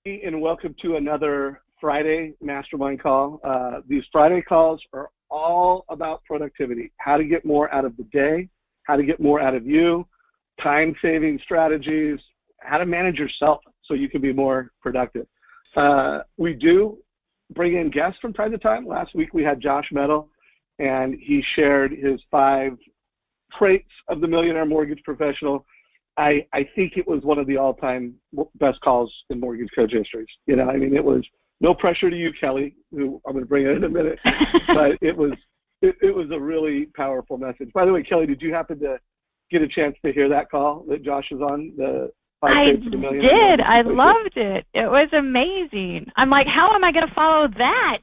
And welcome to another Friday Mastermind call. These Friday calls are all about productivity, how to get more out of the day, how to get more out of you, time-saving strategies, how to manage yourself so you can be more productive. We do bring in guests from time to time. Last week we had Josh Metal, and he shared his 5 traits of the millionaire mortgage professional. I think it was one of the all-time best calls in mortgage coach histories. You know, I mean, it was no pressure to you, Kelly, who I'm going to bring in a minute, but it was a really powerful message. By the way, Kelly, did you happen to get a chance to hear that call that Josh was on? I did. I loved it. It was amazing. I'm like, how am I going to follow that?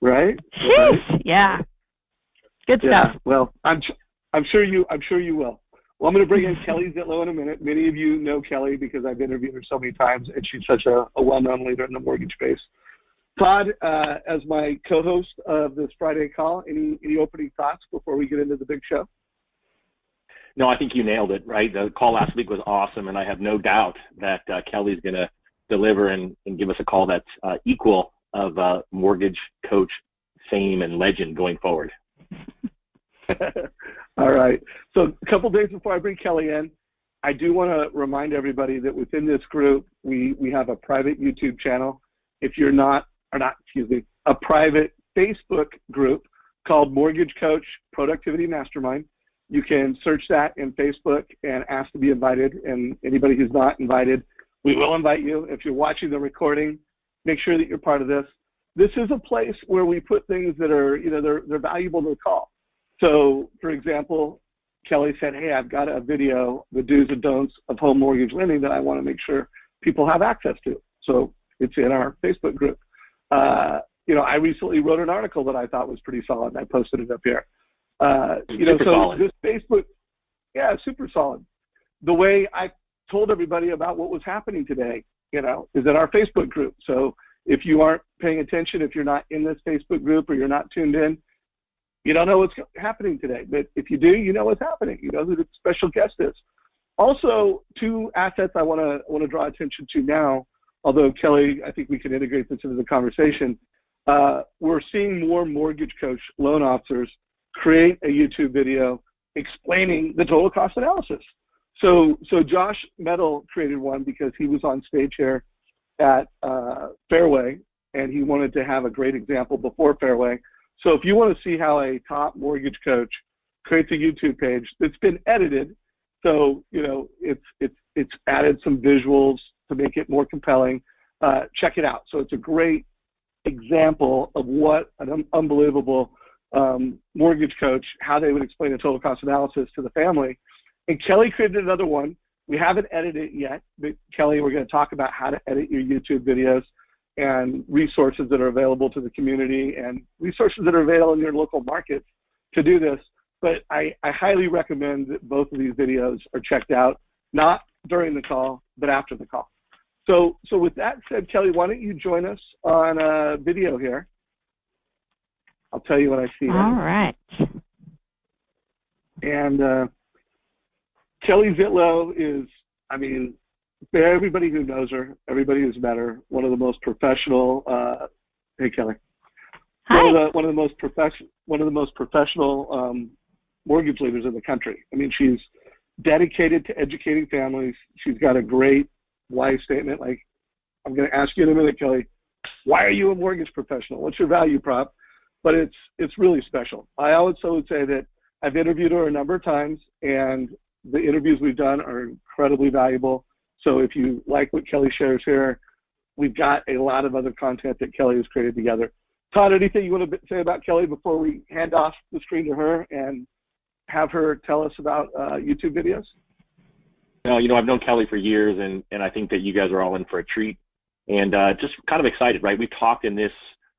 Right? Jeez. Right? Yeah. Good stuff. Well, I'm sure you will. Well, I'm going to bring in Kelly Zitlow in a minute. Many of you know Kelly because I've interviewed her so many times, and she's such a well-known leader in the mortgage space. Todd, as my co-host of this Friday call, any opening thoughts before we get into the big show? No, I think you nailed it, right? The call last week was awesome, and I have no doubt that Kelly's going to deliver and give us a call that's equal of mortgage coach fame and legend going forward. All right. So a couple days before I bring Kelly in, I do want to remind everybody that within this group, we have a private YouTube channel. If you're a private Facebook group called Mortgage Coach Productivity Mastermind. You can search that in Facebook and ask to be invited. And anybody who's not invited, we will invite you. If you're watching the recording, make sure that you're part of this. This is a place where we put things that are, they're valuable to the call. So, for example, Kelly said, hey, I've got a video, the do's and don'ts of home mortgage lending that I want to make sure people have access to. So it's in our Facebook group. I recently wrote an article that I thought was pretty solid, and I posted it up here. Solid. This Facebook, super solid. The way I told everybody about what was happening today, is in our Facebook group. So if you aren't paying attention, if you're not in this Facebook group or you're not tuned in, you don't know what's happening today. But if you do, you know what's happening. You know who the special guest is. Also, 2 assets I want to draw attention to now, although Kelly, I think we can integrate this into the conversation. We're seeing more mortgage coach loan officers create a YouTube video explaining the total cost analysis. So Josh Metal created one because he was on stage here at Fairway, and he wanted to have a great example before Fairway. So if you want to see how a top mortgage coach creates a YouTube page that's been edited, so it's added some visuals to make it more compelling, check it out. So it's a great example of what an unbelievable mortgage coach, how they would explain a total cost analysis to the family. And Kelly created another one. We haven't edited it yet, but Kelly, we're going to talk about how to edit your YouTube videos and resources that are available to the community and resources that are available in your local markets to do this. But I highly recommend that both of these videos are checked out, not during the call, but after the call. So with that said, Kelly, why don't you join us on a video here? I'll tell you when I see it. All right. And Kelly Zitlow is, for everybody who knows her, everybody who's met her, one of the most professional. Hey, Kelly. Hi. One of the most professional mortgage leaders in the country. She's dedicated to educating families. She's got a great why statement. Like, I'm going to ask you in a minute, Kelly, why are you a mortgage professional? What's your value prop? But it's really special. I also would say that I've interviewed her a number of times, and the interviews we've done are incredibly valuable. So if you like what Kelly shares here, we've got a lot of other content that Kelly has created together. Todd, anything you want to say about Kelly before we hand off the screen to her and have her tell us about YouTube videos? No, I've known Kelly for years, and I think that you guys are all in for a treat. And just kind of excited, right? We've talked in this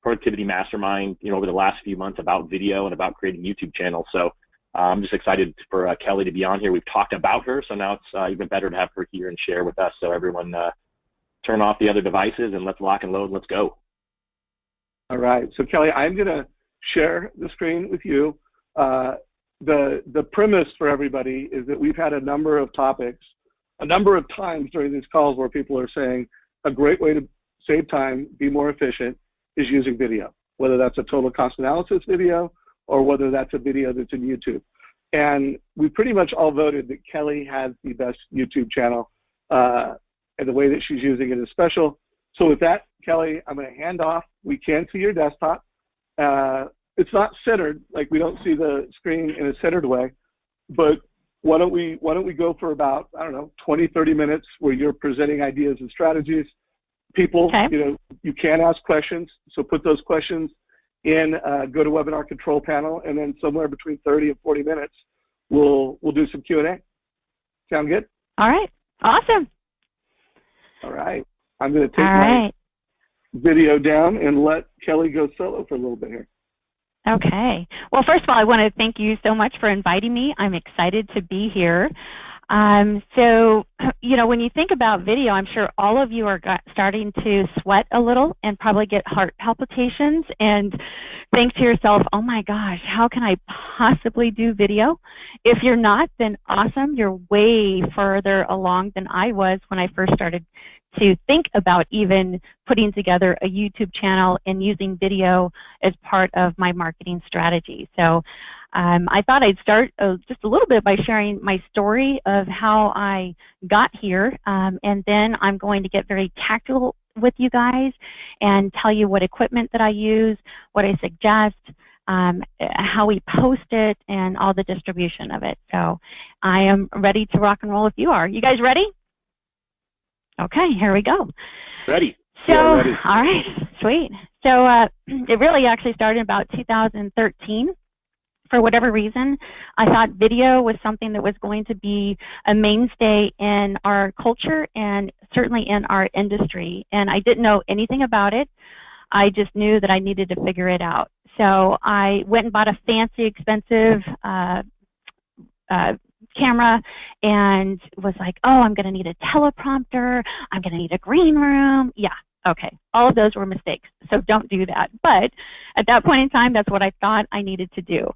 Productivity Mastermind, over the last few months about video and about creating YouTube channels. So I'm just excited for Kelly to be on here. We've talked about her, so now it's even better to have her here and share with us. So everyone turn off the other devices and let's lock and load. Let's go. All right. So Kelly, I'm going to share the screen with you. The premise for everybody is that we've had a number of topics, a number of times during these calls where people are saying, a great way to save time, be more efficient, is using video, whether that's a total cost analysis video or whether that's a video that's in YouTube. And we pretty much all voted that Kelly has the best YouTube channel, and the way that she's using it is special. So with that, Kelly, I'm going to hand off. We can see your desktop. It's not centered, like we don't see the screen in a centered way, but why don't we go for about, I don't know, 20, 30 minutes where you're presenting ideas and strategies. People, okay. You can ask questions, so put those questions in GoToWebinar control panel, and then somewhere between 30 and 40 minutes, we'll do some Q&A. Sound good? All right. Awesome. All right. I'm going to take my video down and let Kelly go solo for a little bit here. Okay. Well, first of all, I want to thank you so much for inviting me. I'm excited to be here. So, when you think about video, I'm sure all of you are starting to sweat a little and probably get heart palpitations and think to yourself, oh my gosh, how can I possibly do video? If you're not, then awesome. You're way further along than I was when I first started to think about even putting together a YouTube channel and using video as part of my marketing strategy. So I thought I'd start just a little bit by sharing my story of how I got here, and then I'm going to get very tactical with you guys and tell you what equipment that I use, what I suggest, how we post it, and all the distribution of it. So I am ready to rock and roll if you are. You guys ready? Okay, here we go. Ready. So, yeah, ready. All right, sweet. So it really actually started about 2013. For whatever reason, I thought video was something that was going to be a mainstay in our culture and certainly in our industry. And I didn't know anything about it. I just knew that I needed to figure it out. So I went and bought a fancy, expensive camera and was like, oh, I'm going to need a teleprompter. I'm going to need a green room. Yeah. Okay, all of those were mistakes, so don't do that. But at that point in time, that's what I thought I needed to do.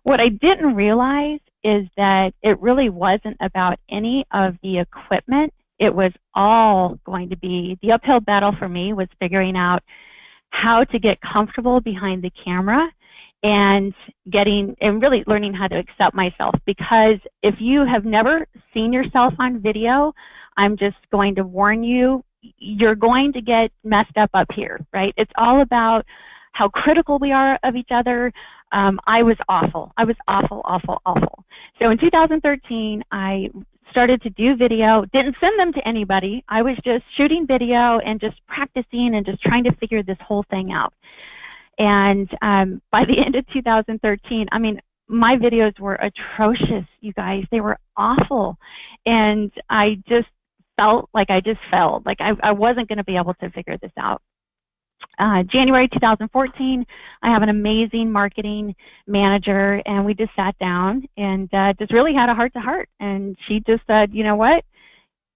What I didn't realize is that it really wasn't about any of the equipment. It was all going to be, the uphill battle for me was figuring out how to get comfortable behind the camera and really learning how to accept myself. Because if you have never seen yourself on video, I'm just going to warn you, you're going to get messed up here, right? It's all about how critical we are of each other. I was awful. I was awful, awful, awful. So in 2013, I started to do video, didn't send them to anybody. I was just shooting video and just practicing and just trying to figure this whole thing out. And by the end of 2013, I mean, my videos were atrocious, you guys. They were awful. And I just felt like I wasn't going to be able to figure this out. January 2014, I have an amazing marketing manager, and we just sat down and just really had a heart-to-heart. And she just said, you know what,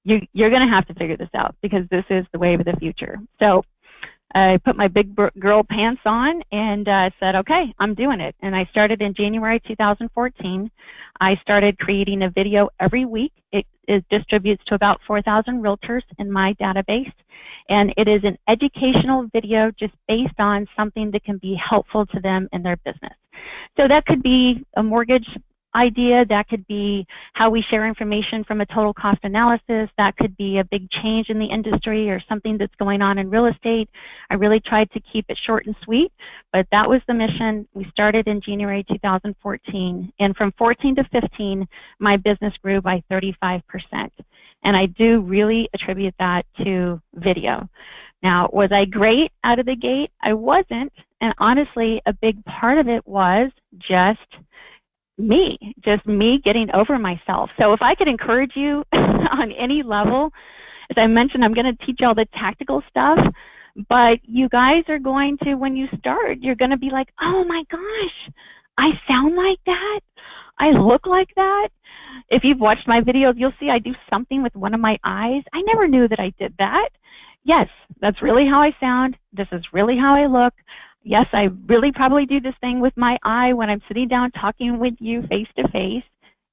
you're going to have to figure this out because this is the way of the future. So I put my big girl pants on and said, okay, I'm doing it. And I started in January 2014. I started creating a video every week. It distributes to about 4,000 realtors in my database. And it is an educational video just based on something that can be helpful to them in their business. So that could be a mortgage idea, that could be how we share information from a total cost analysis, that could be a big change in the industry or something that's going on in real estate. I really tried to keep it short and sweet, but that was the mission. We started in January 2014, and from 14 to 15, my business grew by 35%. And I do really attribute that to video. Now, was I great out of the gate? I wasn't, and honestly, a big part of it was just me getting over myself. So if I could encourage you on any level, as I mentioned, I'm going to teach you all the tactical stuff, but you guys are going to, when you start, you're going to be like, oh my gosh, I sound like that? I look like that? If you've watched my videos, you'll see I do something with one of my eyes. I never knew that I did that. Yes, that's really how I sound. This is really how I look. Yes, I really probably do this thing with my eye when I'm sitting down talking with you face to face,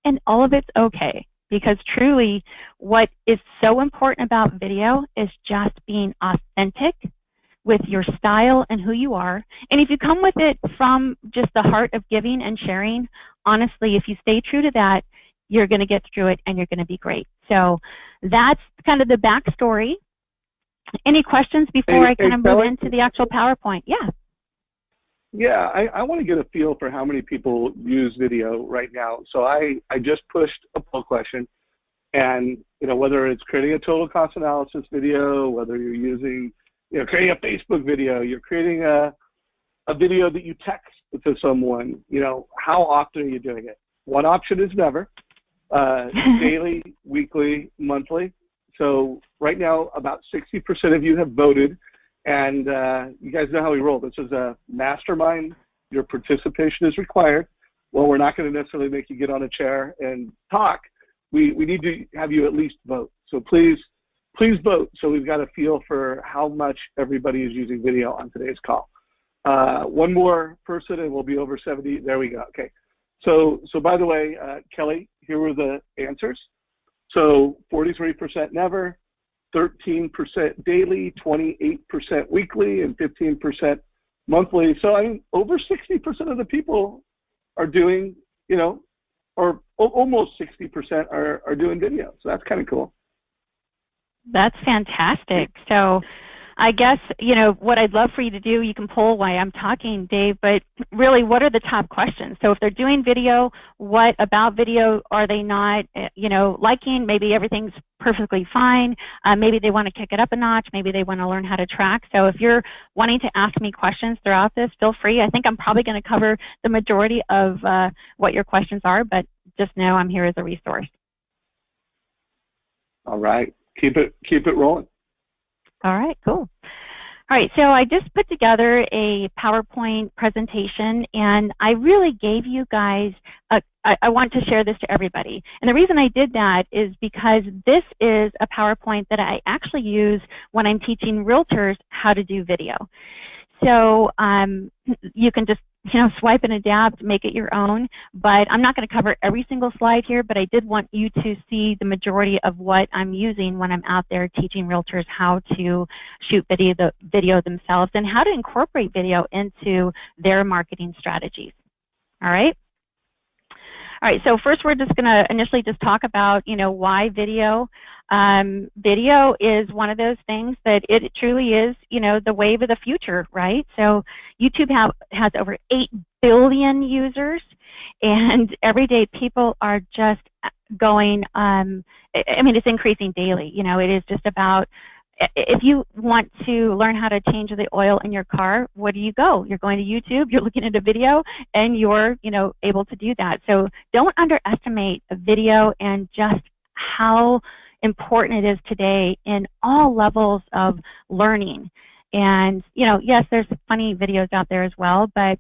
and all of it's okay. because truly what is so important about video is just being authentic with your style and who you are. And if you come with it from just the heart of giving and sharing, honestly, if you stay true to that, you're going to get through it and you're going to be great. So that's kind of the backstory. Any questions before I kind of move into the actual PowerPoint? Yeah. Yeah, I want to get a feel for how many people use video right now. So I just pushed a poll question, and whether it's creating a total cost analysis video, whether you're using, creating a Facebook video, you're creating a video that you text to someone, how often are you doing it? One option is never, daily, weekly, monthly. So right now, about 60% of you have voted, and you guys know how we roll. This is a mastermind. Your participation is required. Well, we're not going to necessarily make you get on a chair and talk. We need to have you at least vote. So please vote, so we've got a feel for how much everybody is using video on today's call. One more person, and we'll be over 70. There we go. Okay. So by the way, Kelly, here were the answers. So 43% never, 13% daily, 28% weekly, and 15% monthly. So I mean, over 60% of the people are doing, or almost 60% are doing video. So that's kind of cool. That's fantastic. So I guess, what I'd love for you to do, you can poll while I'm talking, Dave, but really, what are the top questions? So if they're doing video, what about video are they not, liking? Maybe everything's perfectly fine. Maybe they want to kick it up a notch. Maybe they want to learn how to track. So if you're wanting to ask me questions throughout this, feel free. I think I'm probably going to cover the majority of what your questions are, but just know I'm here as a resource. All right. Keep it rolling. All right, cool. All right, so I just put together a PowerPoint presentation, and I really gave you guys, I want to share this to everybody. And the reason I did that is because this is a PowerPoint that I actually use when I'm teaching realtors how to do video. So you can just swipe and adapt, make it your own, but I'm not going to cover every single slide here, but I did want you to see the majority of what I'm using when I'm out there teaching realtors how to shoot video themselves and how to incorporate video into their marketing strategies. All right? All right, so first we're just going to initially just talk about, why video. Video is one of those things that it truly is, the wave of the future, right? So YouTube has over 8 billion users, and every day people are just going, it's increasing daily. It is just about, if you want to learn how to change the oil in your car, where do you go? You're going to YouTube, you're looking at a video, and you're, able to do that. So don't underestimate a video and just how important it is today in all levels of learning. And, yes, there's funny videos out there as well, but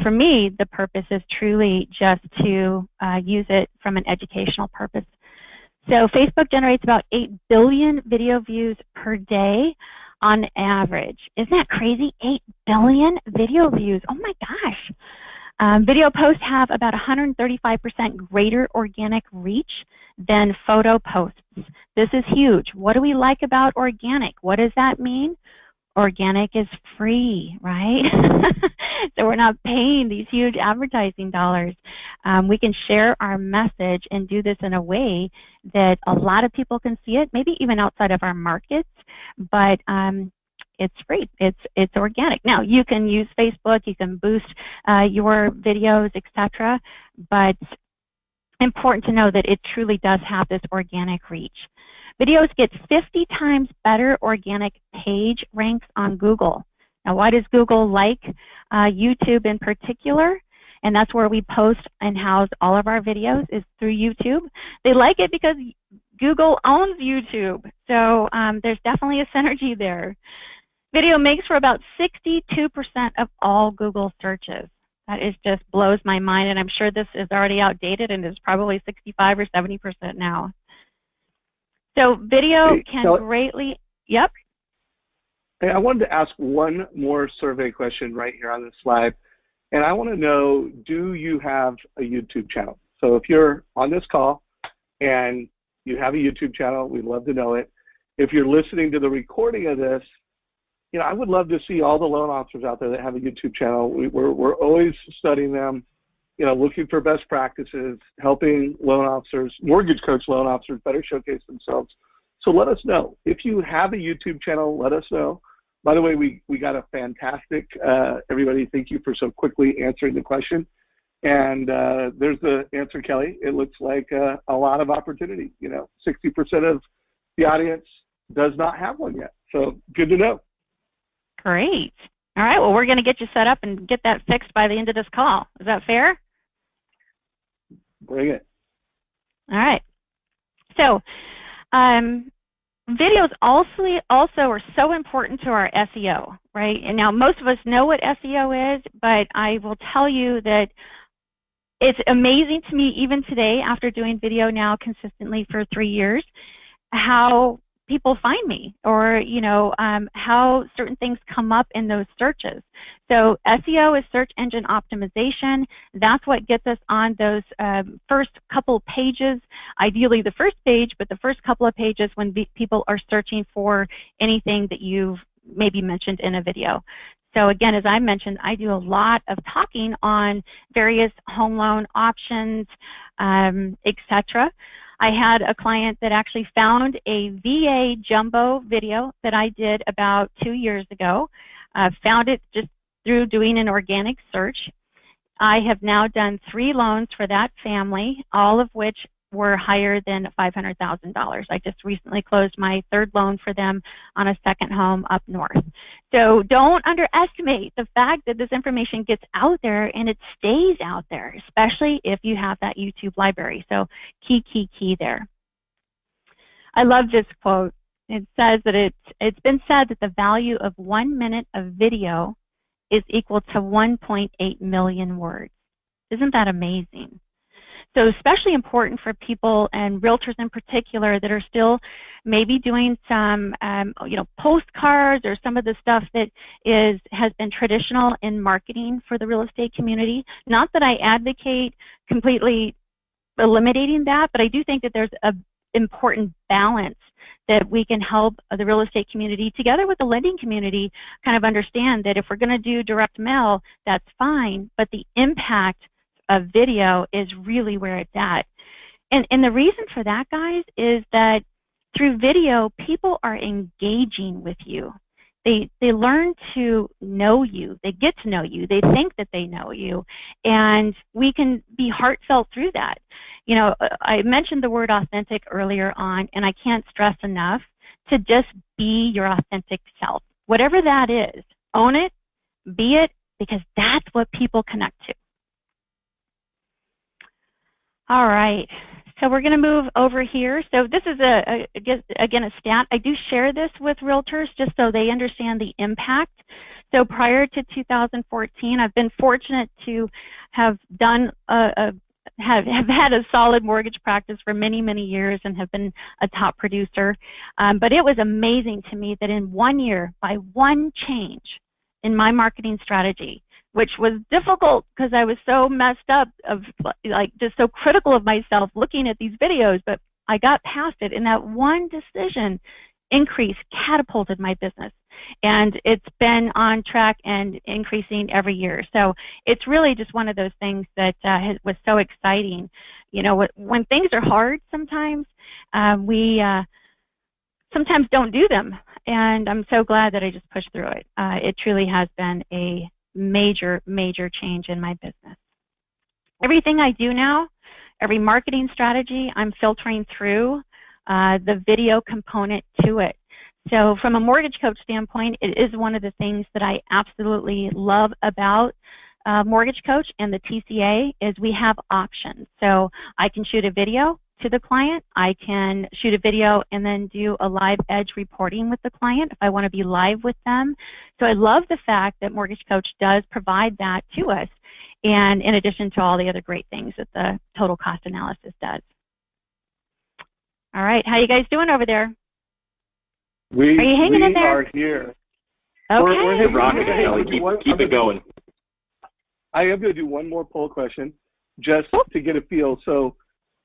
for me, the purpose is truly just to use it from an educational purpose. So Facebook generates about 8 billion video views per day on average. Isn't that crazy? 8 billion video views. Oh my gosh. Video posts have about 135% greater organic reach than photo posts. This is huge. What do we like about organic? What does that mean? Organic is free, right? So we're not paying these huge advertising dollars. We can share our message and do this in a way that a lot of people can see it, maybe even outside of our markets, but it's free. It's organic. Now, you can use Facebook, you can boost your videos, etc., but important to know that it truly does have this organic reach. Videos get 50 times better organic page ranks on Google. Now, why does Google like YouTube in particular? And that's where we post and house all of our videos, is through YouTube. They like it because Google owns YouTube. So there's definitely a synergy there. Video makes for about 62% of all Google searches. That just blows my mind, and I'm sure this is already outdated and is probably 65 or 70% now. So video can greatly, yep. Hey, I wanted to ask one more survey question right here on this slide, and I want to know, do you have a YouTube channel? So if you're on this call and you have a YouTube channel, we'd love to know it. If you're listening to the recording of this, you know, I would love to see all the loan officers out there that have a YouTube channel. We're always studying them, you know, looking for best practices, helping loan officers, mortgage coach loan officers better showcase themselves. So let us know. If you have a YouTube channel, let us know. By the way, we got a fantastic, everybody, thank you for so quickly answering the question. And there's the answer, Kelly. It looks like a lot of opportunity. You know, 60% of the audience does not have one yet. So good to know. Great. All right. Well, we're going to get you set up and get that fixed by the end of this call. Is that fair? Bring it. All right. So videos also are so important to our SEO, right? And now most of us know what SEO is, but I will tell you that it's amazing to me even today, after doing video now consistently for 3 years, how people find me, or you know, how certain things come up in those searches. So SEO is search engine optimization. That's what gets us on those first couple pages, ideally the first page, but the first couple of pages when people are searching for anything that you've maybe mentioned in a video. So again, as I mentioned, I do a lot of talking on various home loan options, etc. I had a client that actually found a VA jumbo video that I did about 2 years ago. Found it just through doing an organic search. I have now done 3 loans for that family, all of which were higher than $500,000. I just recently closed my 3rd loan for them on a second home up north. So don't underestimate the fact that this information gets out there and it stays out there, especially if you have that YouTube library. So key there. I love this quote. It says that it's been said that the value of 1 minute of video is equal to 1.8 million words. Isn't that amazing? So especially important for people, and realtors in particular, that are still maybe doing some you know, postcards or some of the stuff that has been traditional in marketing for the real estate community. Not that I advocate completely eliminating that, but I do think that there's an important balance that we can help the real estate community together with the lending community kind of understand that if we're going to do direct mail, that's fine, but the impact of video is really where it's at. And the reason for that, guys, is that through video, people are engaging with you. They learn to know you. They get to know you. They think that they know you. And we can be heartfelt through that. You know, I mentioned the word authentic earlier on, and I can't stress enough to just be your authentic self. Whatever that is, own it, be it, because that's what people connect to. All right, so we're going to move over here. So this is, again, a stat. I do share this with realtors just so they understand the impact. So prior to 2014, I've been fortunate to have done have had a solid mortgage practice for many, many years and have been a top producer. But it was amazing to me that in 1 year, by one change in my marketing strategy, which was difficult because I was so messed up, of like just so critical of myself looking at these videos, but I got past it, and that one decision catapulted my business, and it's been on track and increasing every year. So it's really just one of those things that was so exciting. You know, when things are hard, sometimes we sometimes don't do them, and I'm so glad that I just pushed through it. It truly has been a major change in my business. Everything I do now, every marketing strategy, I'm filtering through the video component to it. So from a mortgage coach standpoint, it is one of the things that I absolutely love about Mortgage Coach and the TCA is we have options. So I can shoot a video to the client. I can shoot a video and then do a live edge reporting with the client if I want to be live with them. So I love the fact that Mortgage Coach does provide that to us, and in addition to all the other great things that the total cost analysis does. All right, how you guys doing over there? Are you hanging in there? We are here. Okay. We're rocking, Kelly. Keep it going. I am going to do one more poll question just to get a feel. So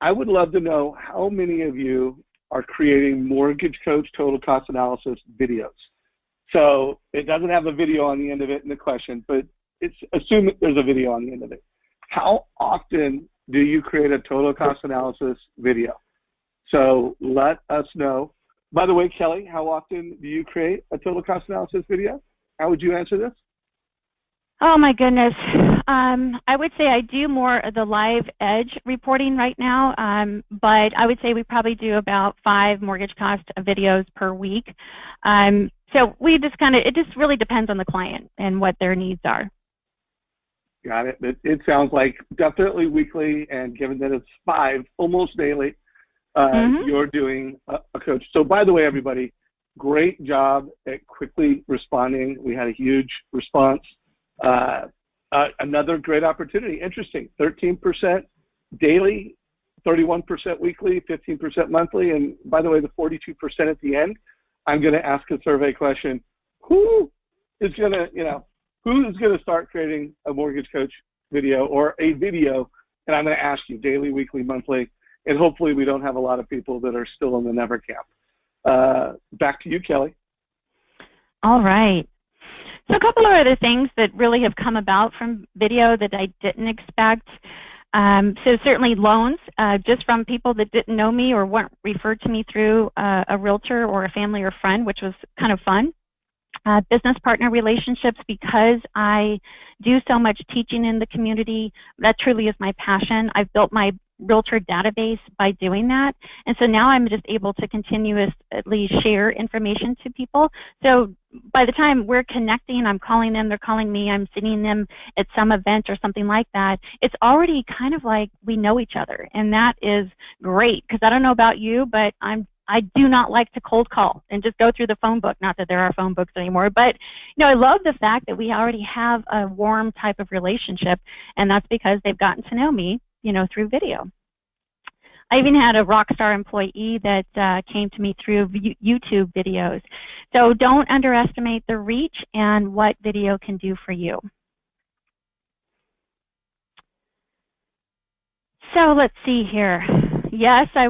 I would love to know how many of you are creating Mortgage Coach Total Cost Analysis videos. So it doesn't have a video on the end of it in the question, but it's assume that there's a video on the end of it. How often do you create a total cost analysis video? So let us know. By the way, Kelly, how often do you create a total cost analysis video? How would you answer this? Oh my goodness. I would say I do more of the live edge reporting right now, but I would say we probably do about 5 mortgage cost videos per week. So we just it just really depends on the client and what their needs are. Got it. It sounds like definitely weekly, and given that it's 5 almost daily, you're doing a coach. So by the way, everybody, great job at quickly responding. We had a huge response. Another great opportunity. Interesting. 13% daily, 31% weekly, 15% monthly, and by the way, the 42% at the end. I'm going to ask a survey question. Who is going to start creating a mortgage coach video or a video? And I'm going to ask you daily, weekly, monthly, and hopefully we don't have a lot of people that are still in the never camp. Back to you, Kelly. All right. So a couple of other things that really have come about from video that I didn't expect. So certainly loans, just from people that didn't know me or weren't referred to me through a realtor or a family or friend, which was kind of fun. Business partner relationships, because I do so much teaching in the community. That truly is my passion. I've built my realtor database by doing that, and so now I'm just able to continuously share information to people. So by the time we're connecting, I'm calling them, they're calling me, I'm seeing them at some event or something like that, it's already kind of like we know each other, and that is great, because I don't know about you, but I do not like to cold call and just go through the phone book. Not that there are phone books anymore, but I love the fact that we already have a warm type of relationship, and that's because they've gotten to know me, through video. I even had a rock star employee that came to me through YouTube videos. So don't underestimate the reach and what video can do for you. So let's see here. Yes, I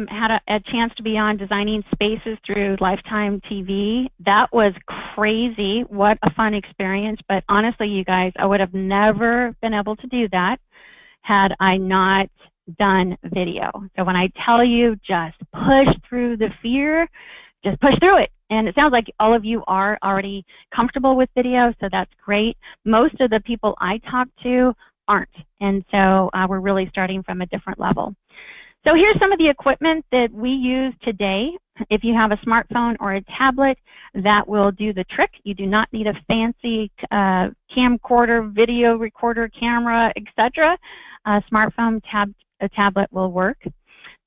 had a chance to be on Designing Spaces through Lifetime TV. That was crazy. What a fun experience. But honestly, you guys, I would have never been able to do that had I not done video. So when I tell you just push through the fear, just push through it. And it sounds like all of you are already comfortable with video, so that's great. Most of the people I talk to aren't, and so we're really starting from a different level. So here's some of the equipment that we use today. If you have a smartphone or a tablet, that will do the trick. You do not need a fancy camcorder, video recorder, camera, etc. A smartphone, a tablet will work.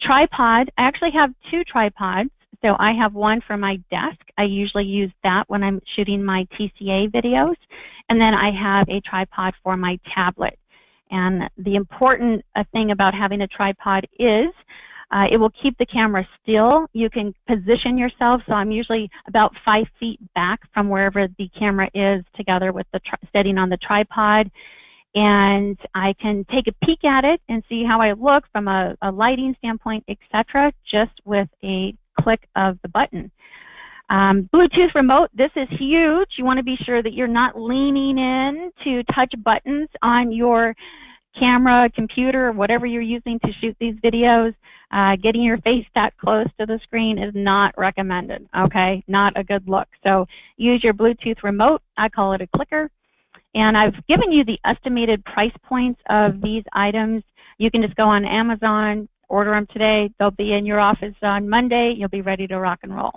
Tripod, I actually have 2 tripods. So I have one for my desk. I usually use that when I'm shooting my TCA videos. And then I have a tripod for my tablet. And the important thing about having a tripod is it will keep the camera still. You can position yourself. So I'm usually about 5 feet back from wherever the camera is together with the setting on the tripod. And I can take a peek at it and see how I look from a lighting standpoint, etc., just with a click of the button. Bluetooth remote, this is huge. You want to be sure that you're not leaning in to touch buttons on your camera, computer, whatever you're using to shoot these videos. Getting your face that close to the screen is not recommended, okay? Not a good look. So use your Bluetooth remote. I call it a clicker. And I've given you the estimated price points of these items. You can just go on Amazon, order them today. They'll be in your office on Monday. You'll be ready to rock and roll.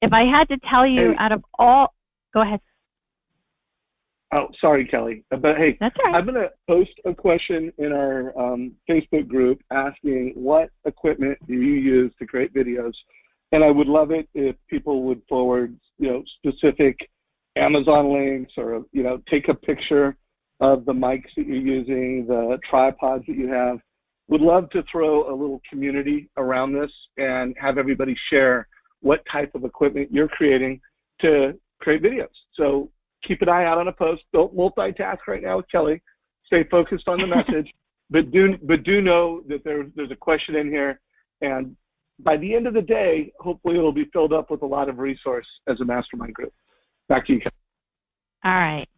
If I had to tell you out of all, go ahead. Oh, sorry, Kelly. But hey, that's all right. I'm going to post a question in our Facebook group asking what equipment do you use to create videos, and I would love it if people would forward, specific Amazon links, or take a picture of the mics that you're using, the tripods that you have. Would love to throw a little community around this and have everybody share what type of equipment you're creating to create videos. So keep an eye out on a post. Don't multitask right now with Kelly. Stay focused on the message. but do know that there's a question in here, and by the end of the day, hopefully it'll be filled up with a lot of resource as a mastermind group. Back to you, Kelly. All right.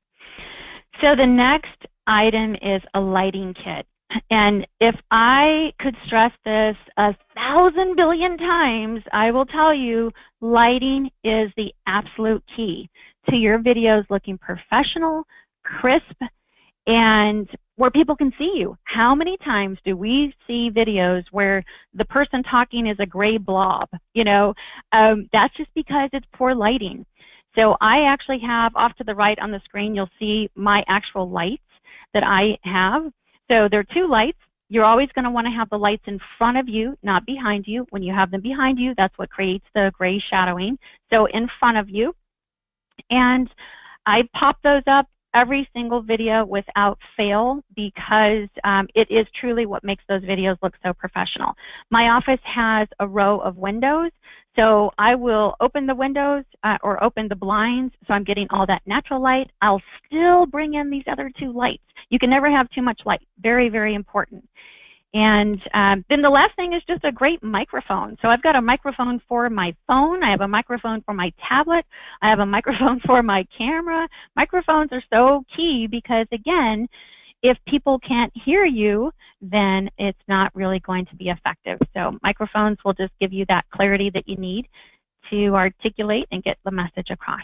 So the next item is a lighting kit. And if I could stress this 1,000 billion times, I will tell you lighting is the absolute key to your videos looking professional, crisp, and where people can see you. How many times do we see videos where the person talking is a gray blob? You know, that's just because it's poor lighting. So I actually have, off to the right on the screen, you'll see my actual lights that I have. So there are two lights. You're always going to want to have the lights in front of you, not behind you. When you have them behind you, that's what creates the gray shadowing. So in front of you. And I pop those up every single video without fail because it is truly what makes those videos look so professional. My office has a row of windows, so I will open the windows or open the blinds so I'm getting all that natural light. I'll still bring in these other two lights. You can never have too much light. Very, very important. And then the last thing is just a great microphone. So I've got a microphone for my phone. I have a microphone for my tablet. I have a microphone for my camera. Microphones are so key because, again, if people can't hear you, then it's not really going to be effective. So microphones will just give you that clarity that you need to articulate and get the message across.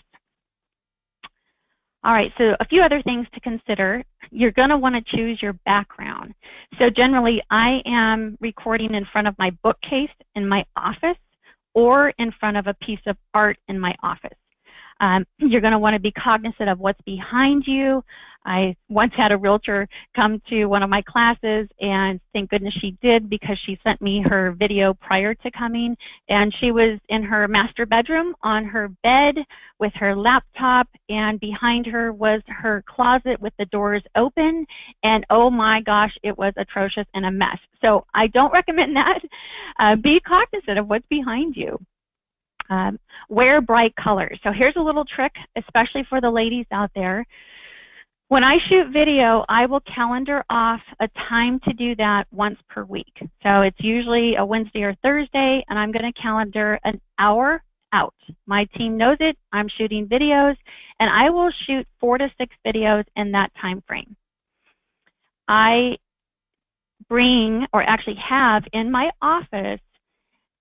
All right, so a few other things to consider. You're going to want to choose your background. So generally, I am recording in front of my bookcase in my office or in front of a piece of art in my office. You're going to want to be cognizant of what's behind you. I once had a realtor come to one of my classes, and thank goodness she did because she sent me her video prior to coming, and she was in her master bedroom on her bed with her laptop, and behind her was her closet with the doors open, and oh my gosh, it was atrocious and a mess. So I don't recommend that. Be cognizant of what's behind you. Wear bright colors. So here's a little trick, especially for the ladies out there. When I shoot video, I will calendar off a time to do that once per week. So it's usually a Wednesday or Thursday, and I'm going to calendar an hour out. My team knows it. I'm shooting videos, and I will shoot 4 to 6 videos in that time frame. I bring, or actually have in my office,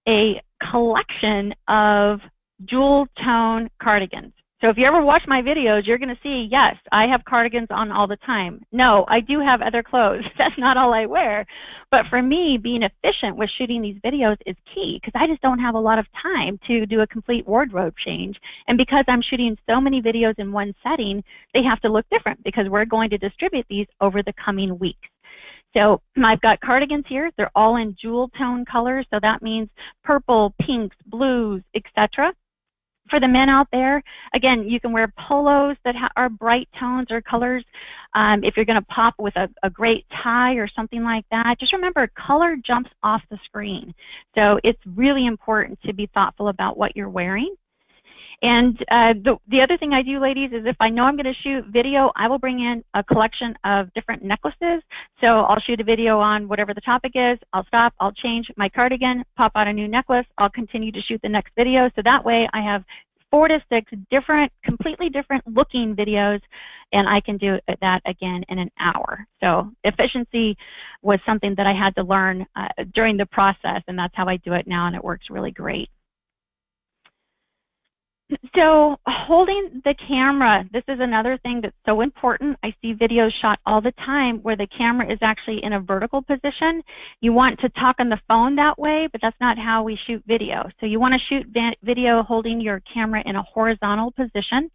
a collection of jewel tone cardigans. So if you ever watch my videos, you're going to see, yes, I have cardigans on all the time. No, I do have other clothes. That's not all I wear. But for me, being efficient with shooting these videos is key because I just don't have a lot of time to do a complete wardrobe change. And because I'm shooting so many videos in one setting, they have to look different because we're going to distribute these over the coming weeks. So I've got cardigans here. They're all in jewel tone colors, so that means purple, pinks, blues, etc. For the men out there, again, you can wear polos that are bright tones or colors. If you're going to pop with a great tie or something like that, just remember color jumps off the screen. So it's really important to be thoughtful about what you're wearing. And the other thing I do, ladies, is if I know I'm going to shoot video, I will bring in a collection of different necklaces. So I'll shoot a video on whatever the topic is. I'll stop. I'll change my cardigan, pop out a new necklace. I'll continue to shoot the next video. So that way I have 4 to 6 different, completely different looking videos, and I can do that again in an hour. So efficiency was something that I had to learn during the process, and that's how I do it now, and it works really great. So holding the camera, this is another thing that's so important. I see videos shot all the time where the camera is actually in a vertical position. You want to talk on the phone that way, but that's not how we shoot video. So you want to shoot video holding your camera in a horizontal position.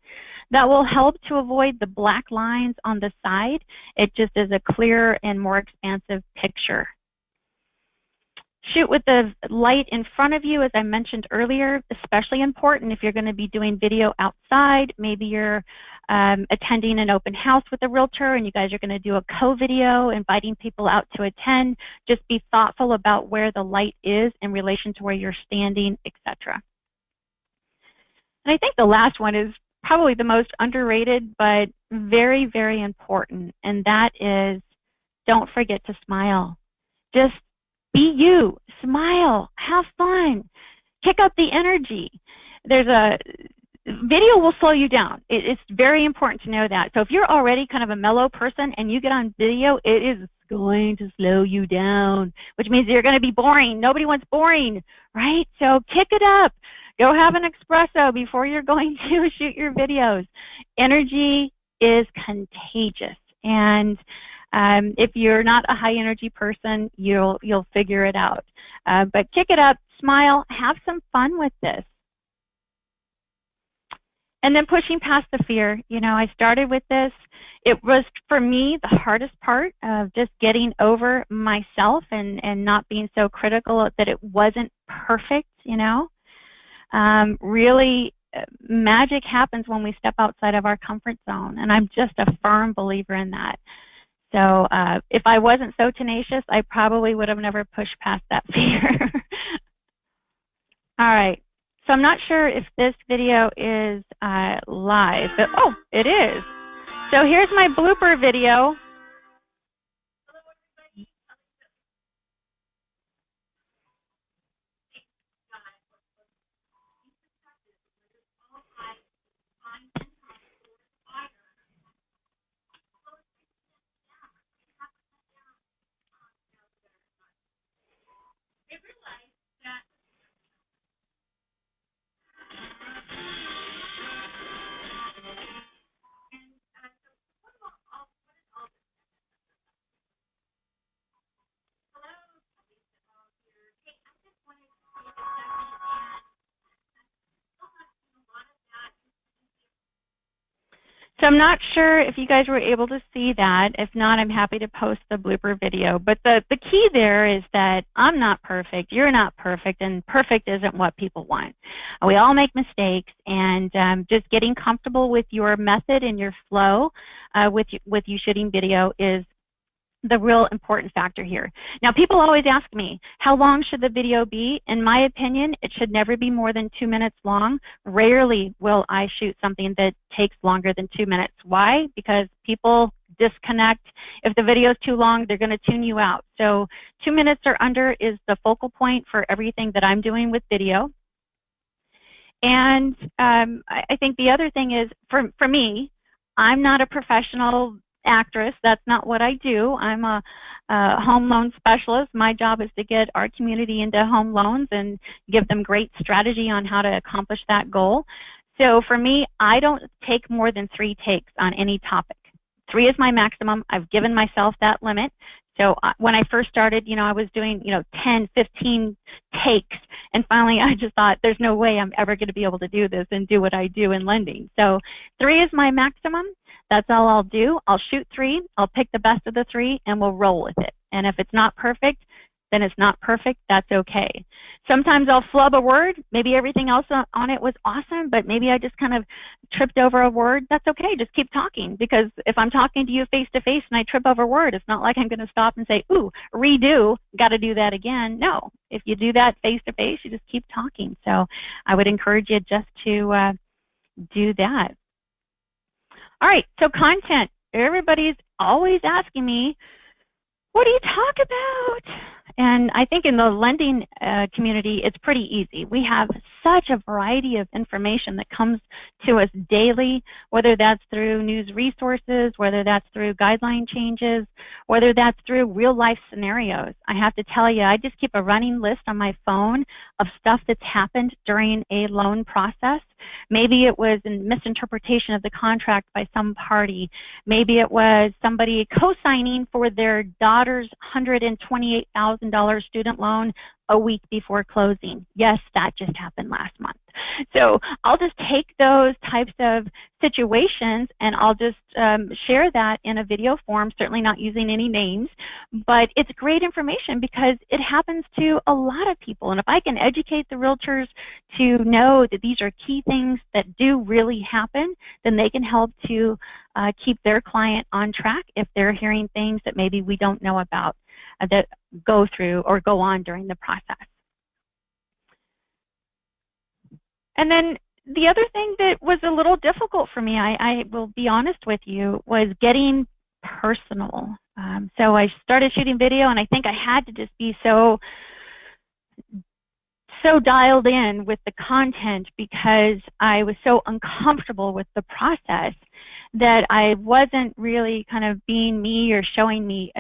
That will help to avoid the black lines on the side. It just is a clearer and more expansive picture. Shoot with the light in front of you, as I mentioned earlier, especially important if you're going to be doing video outside. Maybe you're attending an open house with a realtor and you guys are going to do a co-video, inviting people out to attend. Just be thoughtful about where the light is in relation to where you're standing, etc. And I think the last one is probably the most underrated, but very, very important, and that is don't forget to smile. Just be you, smile, have fun, kick up the energy. Video will slow you down. It's very important to know that. So if you're already kind of a mellow person and you get on video, it is going to slow you down, which means you're going to be boring. Nobody wants boring, right? So kick it up. Go have an espresso before you're going to shoot your videos. Energy is contagious, and if you're not a high energy person, you'll figure it out. But kick it up, smile, have some fun with this. And then pushing past the fear. You know, I started with this. It was, for me, the hardest part of just getting over myself and not being so critical that it wasn't perfect, you know. Really, magic happens when we step outside of our comfort zone, and I'm just a firm believer in that. So if I wasn't so tenacious, I probably would have never pushed past that fear. All right. So I'm not sure if this video is live, but oh, it is. So here's my blooper video. So I'm not sure if you guys were able to see that. If not, I'm happy to post the blooper video. But the key there is that I'm not perfect, you're not perfect, and perfect isn't what people want. We all make mistakes, and just getting comfortable with your method and your flow with you shooting video is the real important factor here. Now, people always ask me, how long should the video be? In my opinion, it should never be more than 2 minutes long. Rarely will I shoot something that takes longer than 2 minutes. Why? Because people disconnect. If the video is too long, they're going to tune you out. So 2 minutes or under is the focal point for everything that I'm doing with video. And I think the other thing is, for me, I'm not a professional actress. That's not what I do. I'm a home loan specialist. My job is to get our community into home loans and give them great strategy on how to accomplish that goal. So for me, I don't take more than 3 takes on any topic. 3 is my maximum. I've given myself that limit. So when I first started, you know, I was doing, 10, 15 takes, and finally I just thought, there's no way I'm ever going to be able to do this and do what I do in lending. So 3 is my maximum. That's all I'll do. I'll shoot 3, I'll pick the best of the 3, and we'll roll with it. And if it's not perfect, then it's not perfect. That's okay. Sometimes I'll flub a word. Maybe everything else on it was awesome, but maybe I just kind of tripped over a word. That's okay. Just keep talking, because if I'm talking to you face to face and I trip over a word, it's not like I'm going to stop and say, ooh, redo, got to do that again. No. If you do that face to face, you just keep talking. So I would encourage you just to do that. All right, so content. Everybody's always asking me, what do you talk about? And I think in the lending community, it's pretty easy. We have such a variety of information that comes to us daily, whether that's through news resources, whether that's through guideline changes, whether that's through real life scenarios. I have to tell you, I just keep a running list on my phone of stuff that's happened during a loan process. Maybe it was a misinterpretation of the contract by some party. Maybe it was somebody co-signing for their daughter's $128,000 student loan a week before closing. Yes, that just happened last month. So I'll just take those types of situations and I'll just share that in a video form, certainly not using any names, but it's great information because it happens to a lot of people. And if I can educate the realtors to know that these are key things that do really happen, then they can help to keep their client on track if they're hearing things that maybe we don't know about that go through or go on during the process. And then the other thing that was a little difficult for me, I will be honest with you, was getting personal. So I started shooting video, and I think I had to just be so dialed in with the content because I was so uncomfortable with the process that I wasn't really kind of being me or showing me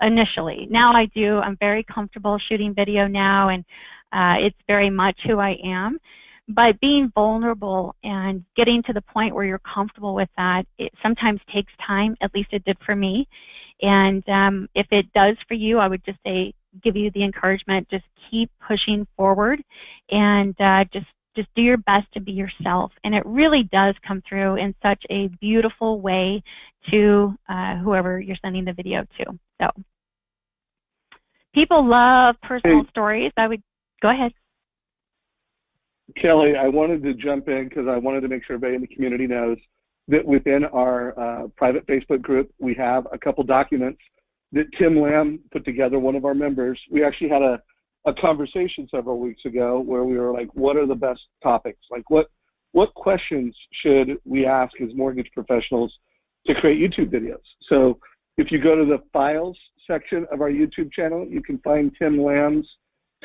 initially. Now I do. I'm very comfortable shooting video now, and it's very much who I am. But being vulnerable and getting to the point where you're comfortable with that, it sometimes takes time. At least it did for me. And if it does for you, I would just say, give you the encouragement, just keep pushing forward, and just do your best to be yourself. And it really does come through in such a beautiful way to whoever you're sending the video to. So people love personal stories. I would go ahead. Kelly, I wanted to jump in because I wanted to make sure everybody in the community knows that within our private Facebook group, we have a couple documents that Tim Lamb put together, one of our members. We actually had a conversation several weeks ago where we were like, what are the best topics? Like what questions should we ask as mortgage professionals to create YouTube videos? So if you go to the files section of our YouTube channel, you can find Tim Lamb's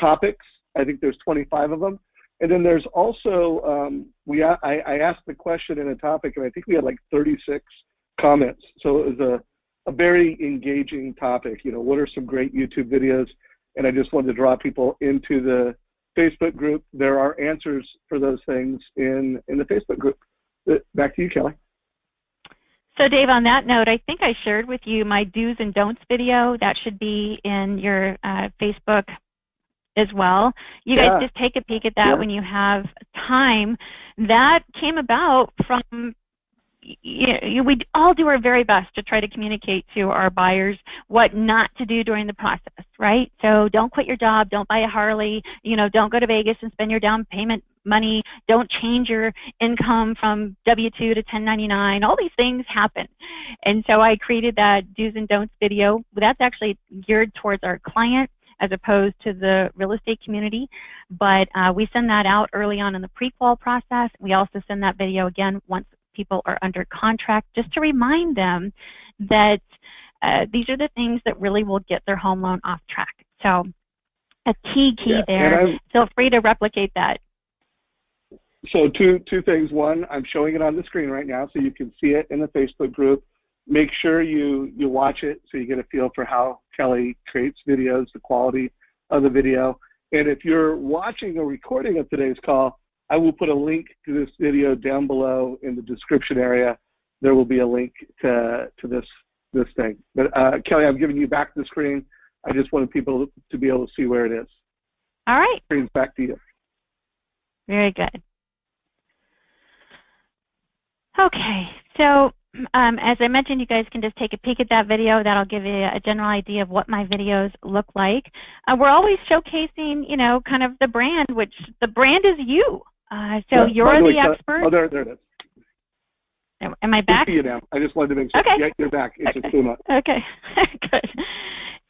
topics. I think there's 25 of them. And then there's also, I asked the question in a topic, and I think we had like 36 comments. So it was a very engaging topic. You know, what are some great YouTube videos? And I just wanted to draw people into the Facebook group. There are answers for those things in the Facebook group. Back to you, Kelly. So Dave, on that note, I think I shared with you my do's and don'ts video. That should be in your Facebook as well. You guys just take a peek at that when you have time. That came about from, we all do our very best to try to communicate to our buyers what not to do during the process, right? So don't quit your job, don't buy a Harley, don't go to Vegas and spend your down payment money, don't change your income from W-2 to 1099. All these things happen. And so I created that do's and don'ts video. That's actually geared towards our clients as opposed to the real estate community. But we send that out early on in the pre-qual process. We also send that video again once people are under contract, just to remind them that these are the things that really will get their home loan off track. So a key there. Feel free to replicate that. So two things. One, I'm showing it on the screen right now so you can see it in the Facebook group. Make sure you watch it so you get a feel for how Kelly creates videos, the quality of the video. And if you're watching a recording of today's call, I will put a link to this video down below in the description area. There will be a link to this thing. But Kelly, I'm giving you back the screen. I just wanted people to be able to see where it is. All right. Screen's back to you. Very good. Okay, so as I mentioned, you guys can just take a peek at that video. That'll give you a general idea of what my videos look like. We're always showcasing, kind of the brand, which the brand is you. So you're the expert. Oh, there it is. Am I back? I see you now. I just wanted to make sure. Okay. Yeah, you're back. It's just too much. Okay, good.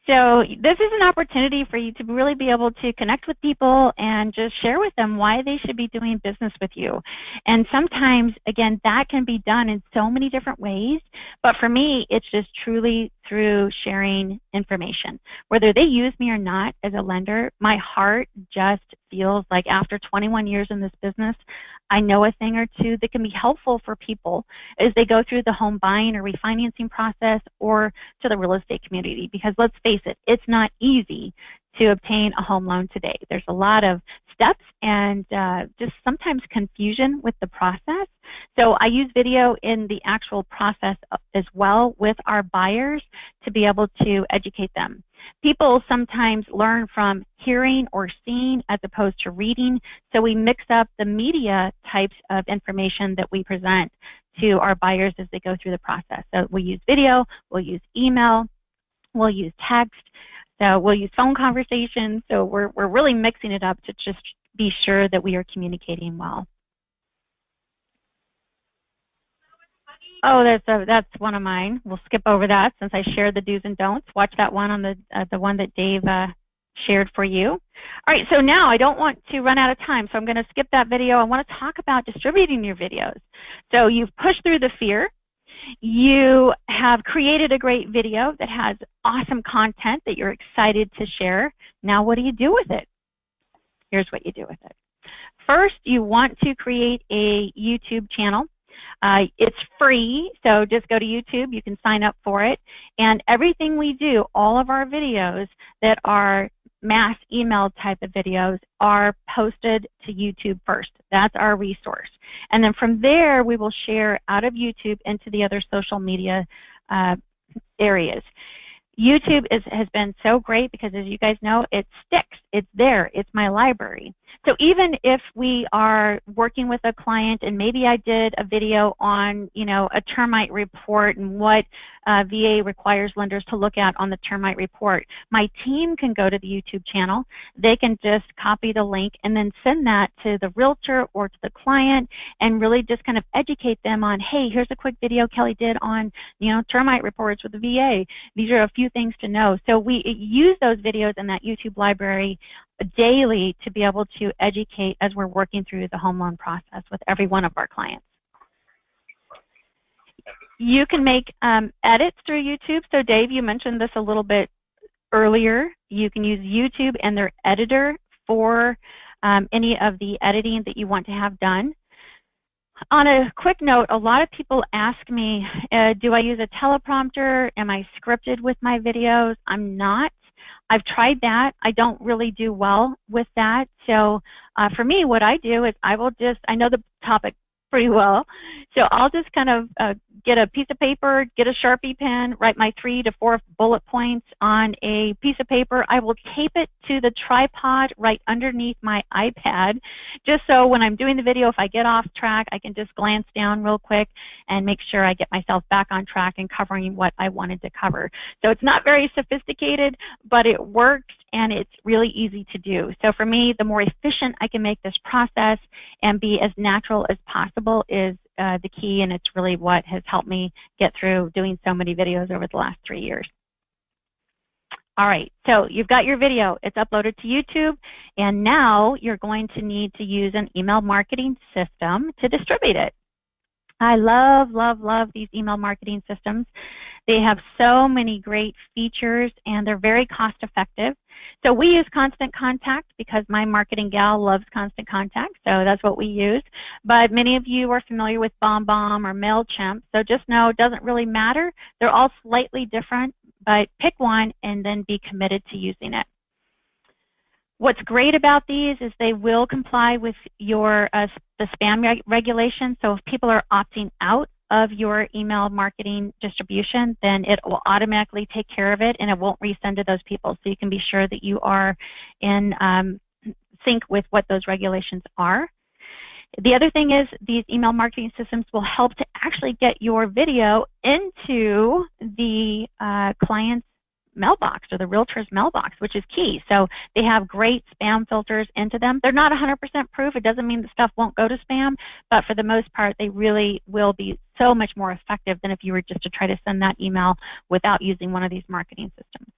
So this is an opportunity for you to really be able to connect with people and just share with them why they should be doing business with you. And sometimes, again, that can be done in so many different ways. But for me, it's just truly through sharing information. Whether they use me or not as a lender, my heart just feels like after 21 years in this business, I know a thing or two that can be helpful for people as they go through the home buying or refinancing process or to the real estate community. Because let's face it, it's not easy to obtain a home loan today. There's a lot of steps and just sometimes confusion with the process. So I use video in the actual process as well with our buyers to be able to educate them. People sometimes learn from hearing or seeing as opposed to reading, so we mix up the media types of information that we present to our buyers as they go through the process. So we'll use video, we'll use email, we'll use text, so we'll use phone conversations. So we're really mixing it up to just be sure that we are communicating well. Oh, that's one of mine. We'll skip over that since I shared the do's and don'ts. Watch that one on the one that Dave shared for you. All right, so now I don't want to run out of time, so I'm going to skip that video. I want to talk about distributing your videos. So you've pushed through the fear. You have created a great video that has awesome content that you're excited to share. Now what do you do with it? Here's what you do with it. First, you want to create a YouTube channel. It's free, so just go to YouTube. You can sign up for it. And everything we do, all of our videos that are mass email type of videos are posted to YouTube first. That's our resource. And then from there, we will share out of YouTube into the other social media areas. YouTube has been so great because, as you guys know, it sticks. It's there. It's my library. So even if we are working with a client and maybe I did a video on, you know, a termite report and what VA requires lenders to look at on the termite report, my team can go to the YouTube channel. They can just copy the link and then send that to the realtor or to the client and really just kind of educate them on, hey, here's a quick video Kelly did on, you know, termite reports with the VA. These are a few things to know. So we use those videos in that YouTube library daily to be able to educate as we're working through the home loan process with every one of our clients. You can make edits through YouTube. So Dave, you mentioned this a little bit earlier. You can use YouTube and their editor for any of the editing that you want to have done. On a quick note, a lot of people ask me, do I use a teleprompter? Am I scripted with my videos? I'm not. I've tried that. I don't really do well with that. So for me, what I do is I know the topic pretty well, so I'll just kind of get a piece of paper, get a Sharpie pen, write my 3 to 4 bullet points on a piece of paper. I will tape it to the tripod right underneath my iPad, just so when I'm doing the video, if I get off track, I can just glance down real quick and make sure I get myself back on track and covering what I wanted to cover. So it's not very sophisticated, but it works and it's really easy to do. So for me, the more efficient I can make this process and be as natural as possible is the key, and it's really what has helped me get through doing so many videos over the last 3 years. All right, so you've got your video. It's uploaded to YouTube, and now you're going to need to use an email marketing system to distribute it. I love, love, love these email marketing systems. They have so many great features, and they're very cost effective. So we use Constant Contact because my marketing gal loves Constant Contact, so that's what we use. But many of you are familiar with BombBomb or MailChimp, so just know it doesn't really matter. They're all slightly different, but pick one and then be committed to using it. What's great about these is they will comply with your the spam regulation. So if people are opting out of your email marketing distribution, then it will automatically take care of it and it won't resend to those people. So you can be sure that you are in sync with what those regulations are. The other thing is these email marketing systems will help to actually get your video into the client's mailbox or the realtor's mailbox, which is key. So they have great spam filters into them. They're not 100% proof. It doesn't mean the stuff won't go to spam, but for the most part, they really will be so much more effective than if you were just to try to send that email without using one of these marketing systems.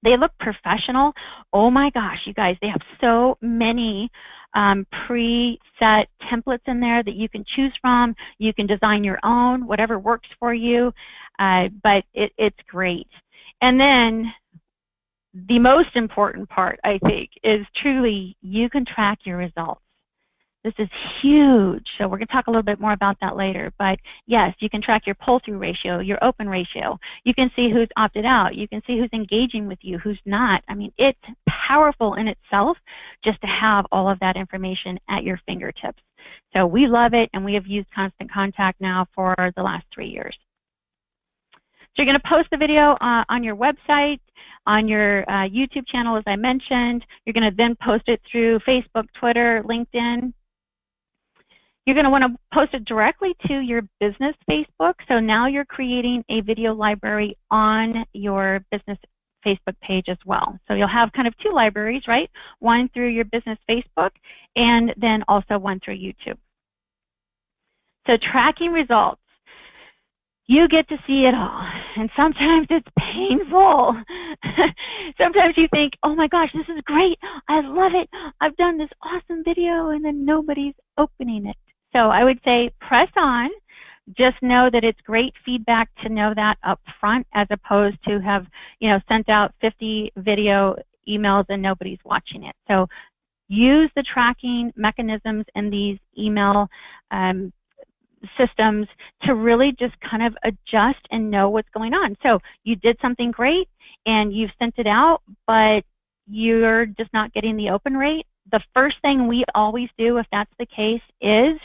They look professional. Oh my gosh, you guys, they have so many preset templates in there that you can choose from. You can design your own, whatever works for you, but it's great. And then the most important part, I think, is truly you can track your results. This is huge. So we're going to talk a little bit more about that later. But yes, you can track your pull-through ratio, your open ratio. You can see who's opted out. You can see who's engaging with you, who's not. I mean, it's powerful in itself just to have all of that information at your fingertips. So we love it, and we have used Constant Contact now for the last 3 years. So you're going to post the video on your website, on your YouTube channel, as I mentioned. You're going to then post it through Facebook, Twitter, LinkedIn. You're going to want to post it directly to your business Facebook. So now you're creating a video library on your business Facebook page as well. So you'll have kind of 2 libraries, right? One through your business Facebook and then also one through YouTube. So tracking results. You get to see it all, and sometimes it's painful. Sometimes you think, oh my gosh, this is great, I love it, I've done this awesome video, and then nobody's opening it. So I would say press on, just know that it's great feedback to know that up front, as opposed to have, sent out 50 video emails and nobody's watching it. So use the tracking mechanisms in these email systems to really just kind of adjust and know what's going on. So you did something great and you've sent it out, but you're just not getting the open rate. The first thing we always do, if that's the case, is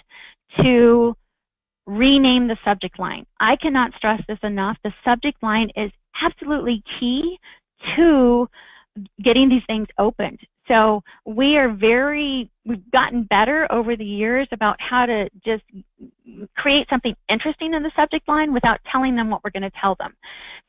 to rename the subject line. I cannot stress this enough. The subject line is absolutely key to getting these things opened. So we've gotten better over the years about how to just create something interesting in the subject line without telling them what we're going to tell them.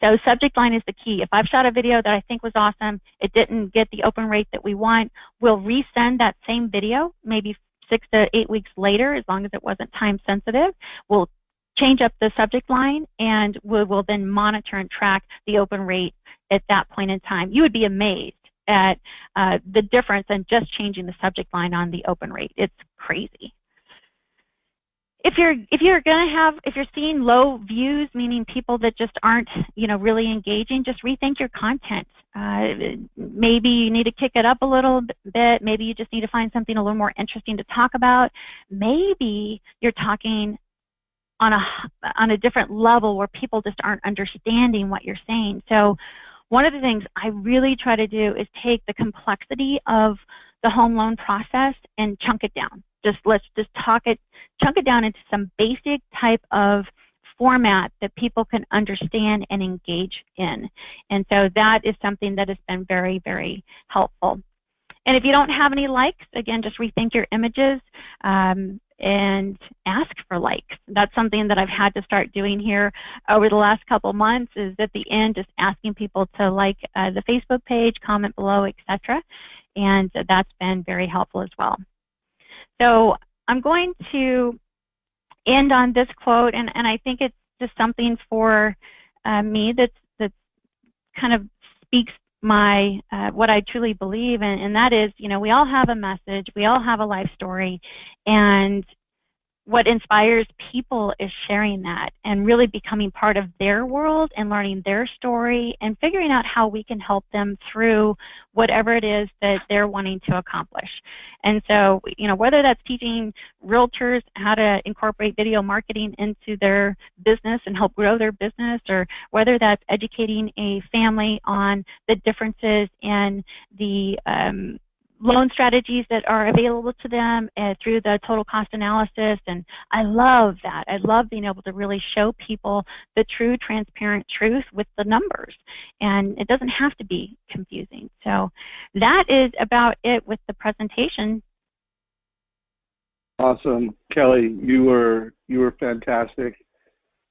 So subject line is the key. If I've shot a video that I think was awesome, it didn't get the open rate that we want, we'll resend that same video maybe 6 to 8 weeks later, as long as it wasn't time sensitive. We'll change up the subject line, and we will then monitor and track the open rate at that point in time. You would be amazed at the difference in just changing the subject line on the open rate. It's crazy. If you're seeing low views, meaning people that just aren't really engaging, just rethink your content. Maybe you need to kick it up a little bit. Maybe you just need to find something a little more interesting to talk about. Maybe you're talking on a different level where people just aren't understanding what you're saying. So one of the things I really try to do is take the complexity of the home loan process and chunk it down. Let's chunk it down into some basic type of format that people can understand and engage in. And so that is something that has been very, very helpful. And if you don't have any likes, again, just rethink your images and ask for likes. That's something that I've had to start doing here over the last couple months, is at the end just asking people to like the Facebook page, comment below, etc. And that's been very helpful as well. So I'm going to end on this quote, and I think it's just something for me that kind of speaks my what I truly believe, and that is, we all have a message, we all have a life story, and what inspires people is sharing that and really becoming part of their world and learning their story and figuring out how we can help them through whatever it is that they're wanting to accomplish. And so, whether that's teaching realtors how to incorporate video marketing into their business and help grow their business, or whether that's educating a family on the differences in the loan strategies that are available to them through the total cost analysis. And I love that. I love being able to really show people the true, transparent truth with the numbers. And it doesn't have to be confusing. So that is about it with the presentation. Awesome. Kelly, you were fantastic.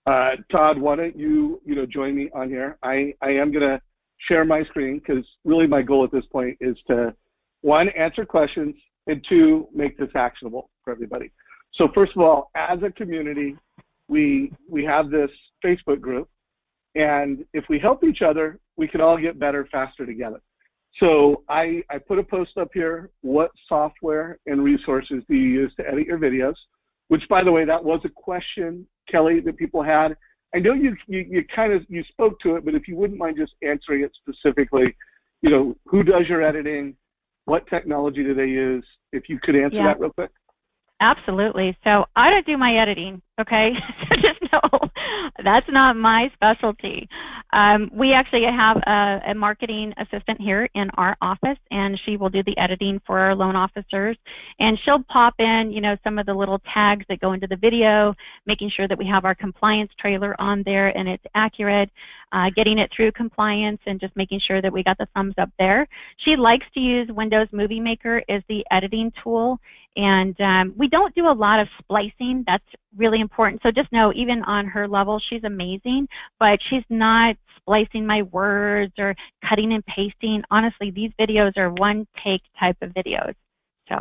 Todd, why don't you join me on here? I am going to share my screen, because really my goal at this point is to, 1, answer questions, and 2, make this actionable for everybody. So first of all, as a community, we have this Facebook group, and if we help each other, we can all get better faster together. So I put a post up here: what software and resources do you use to edit your videos? Which, by the way, that was a question, Kelly, that people had. I know you spoke to it, but if you wouldn't mind just answering it specifically, who does your editing? What technology do they use? If you could answer that real quick. Absolutely. So I don't do my editing, okay? So just know that's not my specialty. We actually have a marketing assistant here in our office, and she will do the editing for our loan officers. And she'll pop in, some of the little tags that go into the video, making sure that we have our compliance trailer on there and it's accurate, getting it through compliance, and just making sure that we got the thumbs up there. She likes to use Windows Movie Maker as the editing tool. And we don't do a lot of splicing. That's really important. So just know, even on her level, she's amazing, but she's not splicing my words or cutting and pasting. Honestly, these videos are one-take type of videos. So.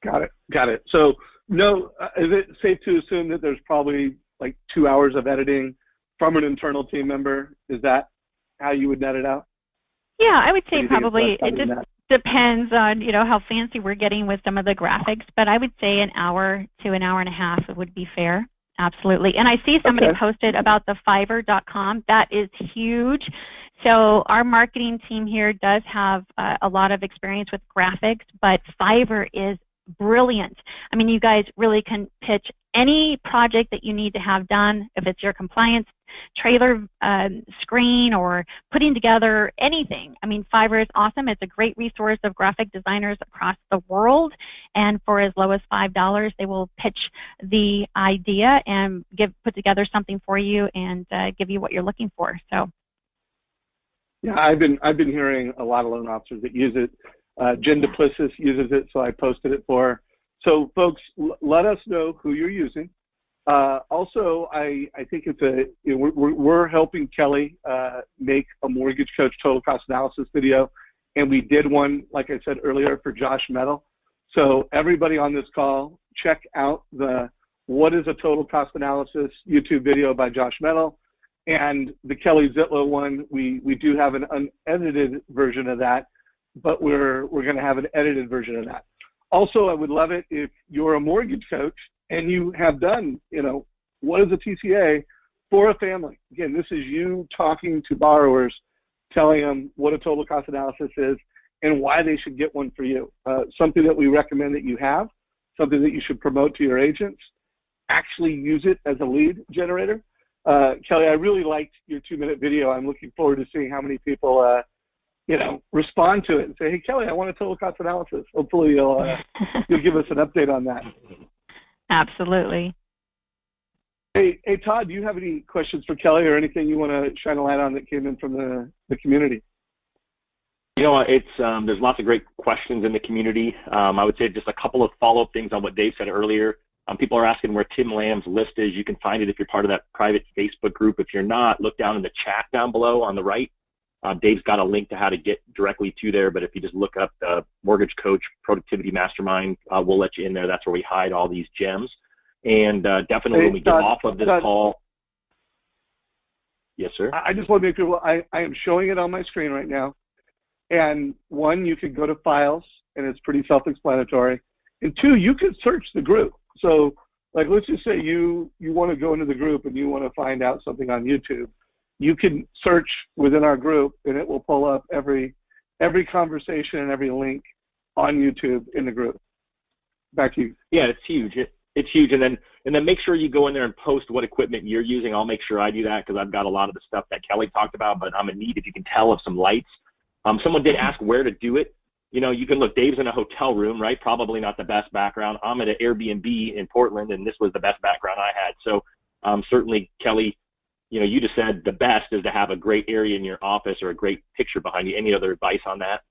Got it. So no, is it safe to assume that there's probably like 2 hours of editing from an internal team member? Is that how you would net it out? Yeah, I would say probably it just depends on, how fancy we're getting with some of the graphics, but I would say an hour to an hour and a half would be fair. Absolutely. And I see somebody Okay. posted about the Fiverr.com. That is huge. So our marketing team here does have a lot of experience with graphics, but Fiverr is brilliant. I mean, you guys really can pitch any project that you need to have done, if it's your compliance trailer screen or putting together anything. I mean, Fiverr is awesome. It's a great resource of graphic designers across the world, and for as low as $5, they will pitch the idea and put together something for you and give you what you're looking for. So, yeah, I've been hearing a lot of loan officers that use it. Jen Duplessis uses it, so I posted it for her. So, folks, let us know who you're using. Also, I think it's we're helping Kelly make a mortgage coach total cost analysis video, and we did one, like I said earlier, for Josh Metal. So everybody on this call, check out the What is a Total Cost Analysis YouTube video by Josh Metal, and the Kelly Zitlow one. We do have an unedited version of that, but we're going to have an edited version of that. Also, I would love it if you're a mortgage coach and you have done, what is a TCA for a family? Again, this is you talking to borrowers, telling them what a total cost analysis is and why they should get one for you. Something that we recommend that you have, something that you should promote to your agents. Actually use it as a lead generator. Kelly, I really liked your 2-minute video. I'm looking forward to seeing how many people respond to it and say, hey, Kelly, I want a total cost analysis. Hopefully you'll give us an update on that. Absolutely. Hey, Todd, do you have any questions for Kelly or anything you want to shine a light on that came in from the community? It's there's lots of great questions in the community. I would say just a couple of follow-up things on what Dave said earlier. People are asking where Tim Lamb's list is. You can find it if you're part of that private Facebook group. If you're not, look down in the chat down below on the right. Dave's got a link to how to get directly to there, but if you just look up the Mortgage Coach Productivity Mastermind, we'll let you in there. That's where we hide all these gems. And definitely when we get off of this call. Yes, sir? I just want to make sure, I am showing it on my screen right now. And one, you could go to Files, and it's pretty self-explanatory. And two, you could search the group. So, like, let's just say you want to go into the group and you want to find out something on YouTube. You can search within our group, and it will pull up every conversation and every link on YouTube in the group. Back to you. Yeah, it's huge. It's huge. And then make sure you go in there and post what equipment you're using. I'll make sure I do that because I've got a lot of the stuff that Kelly talked about, but I'm in need, if you can tell, of some lights. Someone did ask where to do it. You can look, Dave's in a hotel room, right? Probably not the best background. I'm at an Airbnb in Portland, and this was the best background I had. So certainly, Kelly, you just said the best is to have a great area in your office or a great picture behind you. Any other advice on that?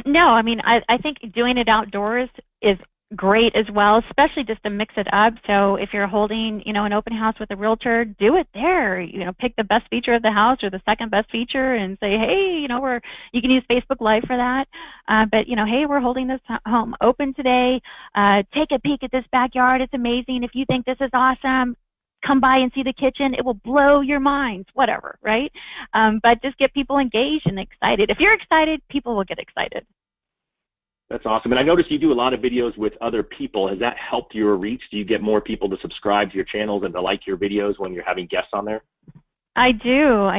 No, I mean, I think doing it outdoors is great as well, especially just to mix it up. So if you're holding, an open house with a realtor, do it there. Pick the best feature of the house or the second best feature and say, hey, you can use Facebook Live for that. But, hey, we're holding this home open today. Take a peek at this backyard. It's amazing. If you think this is awesome, come by and see the kitchen. It will blow your minds, whatever, right? But just get people engaged and excited. If you're excited, people will get excited. That's awesome. And I noticed you do a lot of videos with other people. Has that helped your reach? Do you get more people to subscribe to your channels and to like your videos when you're having guests on there? I do.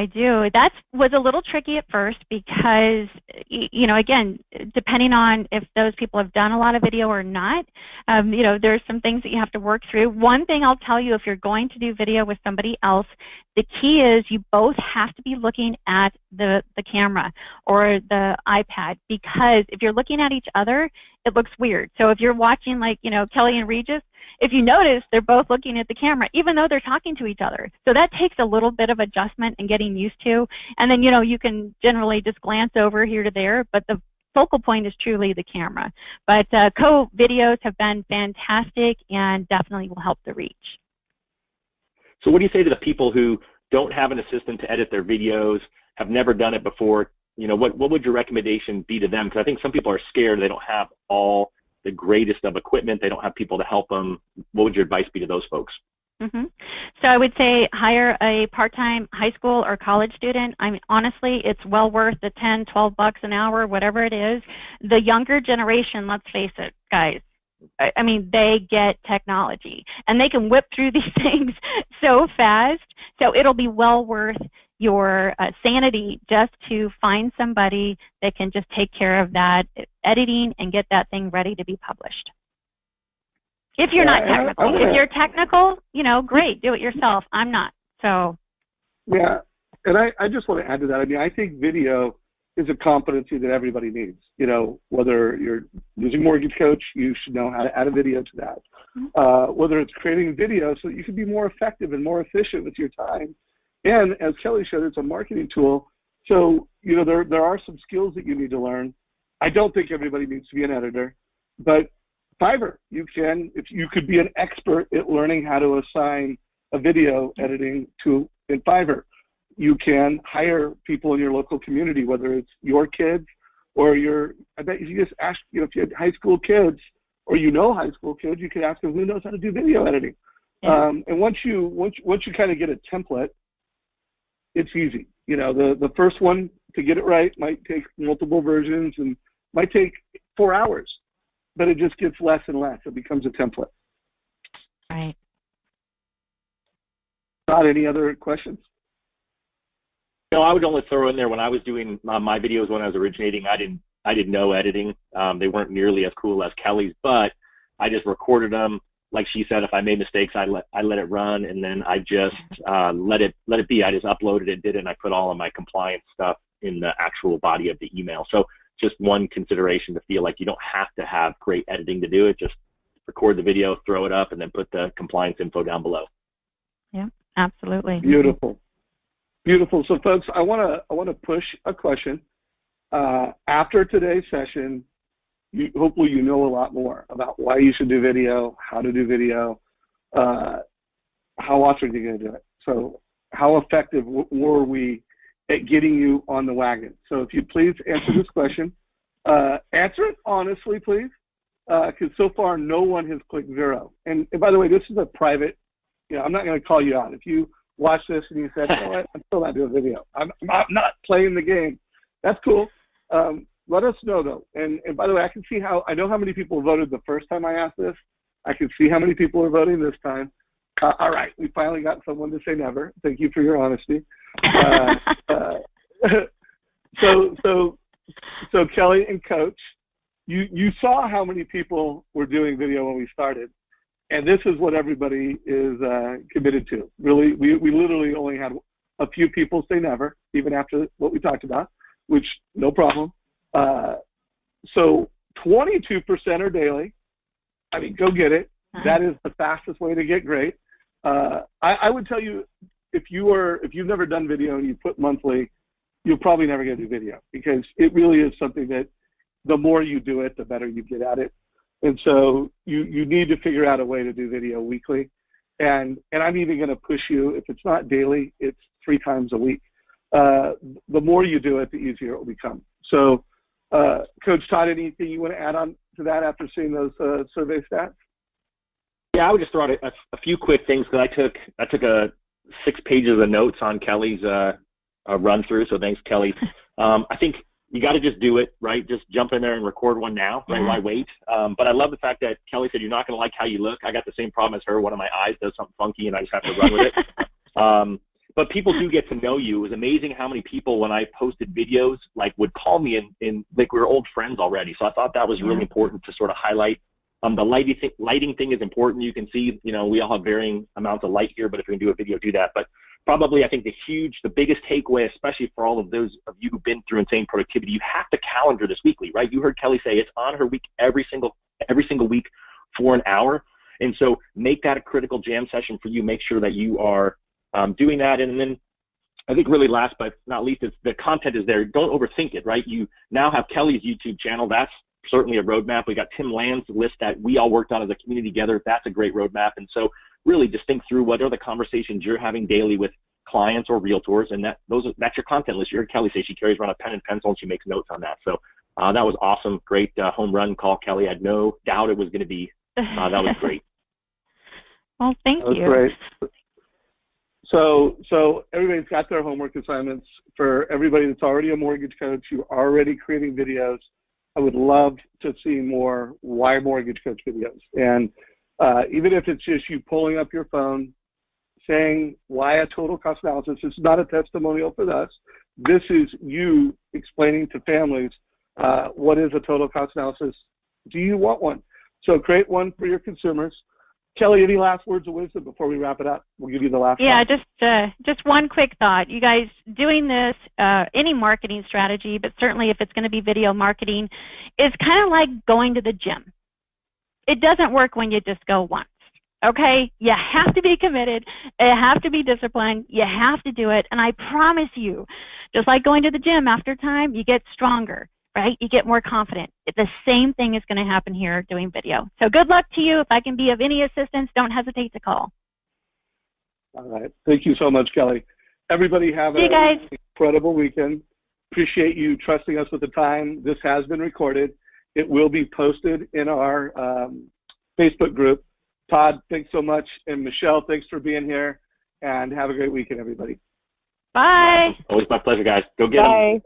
That was a little tricky at first because, again, depending on if those people have done a lot of video or not, there's some things that you have to work through. One thing I'll tell you, if you're going to do video with somebody else, the key is you both have to be looking at the camera or the iPad, because if you're looking at each other, it looks weird. So if you're watching, like, Kelly and Regis, if you notice, they're both looking at the camera, even though they're talking to each other. So that takes a little bit of adjustment and getting used to. And then, you can generally just glance over here to there, but the focal point is truly the camera. But co-videos have been fantastic and definitely will help the reach. So what do you say to the people who don't have an assistant to edit their videos, have never done it before? What would your recommendation be to them? Because I think some people are scared. They don't have all the greatest of equipment. They don't have people to help them. What would your advice be to those folks? So I would say hire a part-time high school or college student. I mean, honestly, it's well worth the $10, $12 an hour, whatever it is. The younger generation, let's face it, guys, I mean, they get technology, and they can whip through these things so fast. So it'll be well worth your sanity just to find somebody that can just take care of that editing and get that thing ready to be published. If you're not technical. If you're technical, you know, great, do it yourself. I'm not. So. Yeah, and I just want to add to that. I mean, I think video is a competency that everybody needs. You know, whether you're using Mortgage Coach, you should know how to add a video to that. Whether it's creating a video so that you can be more effective and more efficient with your time. And as Kelly showed, it's a marketing tool. So, you know, there are some skills that you need to learn. I don't think everybody needs to be an editor, but Fiverr, you could be an expert at learning how to assign a video editing to in Fiverr. You can hire people in your local community, whether it's your kids or I bet you just ask, you know, if you had high school kids or you know high school kids, you could ask them who knows how to do video editing. Yeah. And once you kind of get a template, it's easy. You know, the first one to get it right might take multiple versions and might take 4 hours, but it just gets less and less. It becomes a template. Right. Not any other questions? No, I would only throw in there when I was doing my videos when I was originating, I didn't know editing. They weren't nearly as cool as Kelly's, but I just recorded them. Like she said, if I made mistakes, I let it run, and then I just let it be. I just uploaded it, did it, and I put all of my compliance stuff in the actual body of the email. So just one consideration to feel like you don't have to have great editing to do it. Just record the video, throw it up, and then put the compliance info down below. Yeah, absolutely. Beautiful. Beautiful. So, folks, I want to push a question. After today's session, hopefully you know a lot more about why you should do video, how to do video, how often are you going to do it. So, how effective were we at getting you on the wagon? So, if you please answer this question, answer it honestly, please, because so far no one has clicked 0. And by the way, this is a private. You know, I'm not going to call you out if you watch this and you said, you know what, I'm still not doing video. I'm not playing the game. That's cool. Let us know, though. And by the way, I know how many people voted the first time I asked this. I can see how many people are voting this time. All right, we finally got someone to say never. Thank you for your honesty. So Kelly and Coach, you saw how many people were doing video when we started. And this is what everybody is committed to. Really, we literally only had a few people say never, even after what we talked about, which no problem. So 22% are daily. I mean, go get it. That is the fastest way to get great. I would tell you, if you've never done video and you put monthly, you're probably never going to do video, because it really is something that the more you do it, the better you get at it. And so you need to figure out a way to do video weekly. And I'm even going to push you, if it's not daily, it's 3 times a week. The more you do it, the easier it will become. So, Coach Todd, anything you want to add on to that after seeing those survey stats? Yeah, I would just throw out a few quick things, because I took 6 pages of notes on Kelly's run through. So thanks, Kelly. I think you got to just do it, right? Just jump in there and record one now, right? Why wait? But I love the fact that Kelly said you're not going to like how you look. I got the same problem as her. One of my eyes does something funky, and I just have to run with it. But people do get to know you. It was amazing how many people, when I posted videos, like would call me and like we were old friends already. So I thought that was really important to sort of highlight. The lighting thing is important. You can see, you know, we all have varying amounts of light here, but if you can do a video, do that. But probably I think the biggest takeaway, especially for all of those of you who've been through insane productivity, you have to calendar this weekly, right? You heard Kelly say it's on her week every single week for an hour. And so make that a critical jam session for you. Make sure that you are doing that. And then I think really last but not least, is the content is there. Don't overthink it, right? You now have Kelly's YouTube channel. That's certainly a roadmap. We got Tim Land's list that we all worked on as a community together. That's a great roadmap. And so really just think through what are the conversations you're having daily with clients or realtors, and that's your content list. You heard Kelly say she carries around a pen and pencil and she makes notes on that. So that was awesome. Great home run call, Kelly. I had no doubt it was going to be. That was great. Well, thank you. Great. So everybody's got their homework assignments. For everybody that's already a mortgage coach, you're already creating videos. I would love to see more Why Mortgage Coach videos. And even if it's just you pulling up your phone, saying why a total cost analysis. It's not a testimonial for us. This is you explaining to families what is a total cost analysis. Do you want one? So create one for your consumers. Kelly, any last words of wisdom before we wrap it up? We'll give you the last Yeah, time. just one quick thought. You guys doing this, any marketing strategy, but certainly if it's going to be video marketing, is kind of like going to the gym. It doesn't work when you just go once. Okay, you have to be committed, you have to be disciplined, you have to do it, and I promise you, just like going to the gym, after time, you get stronger, right? You get more confident. The same thing is going to happen here doing video. So good luck to you. If I can be of any assistance, don't hesitate to call. All right. Thank you so much, Kelly. Everybody have an incredible weekend. Appreciate you trusting us with the time. This has been recorded. It will be posted in our Facebook group. Todd, thanks so much. And Michelle, thanks for being here. And have a great weekend, everybody. Bye. Always my pleasure, guys. Go get them.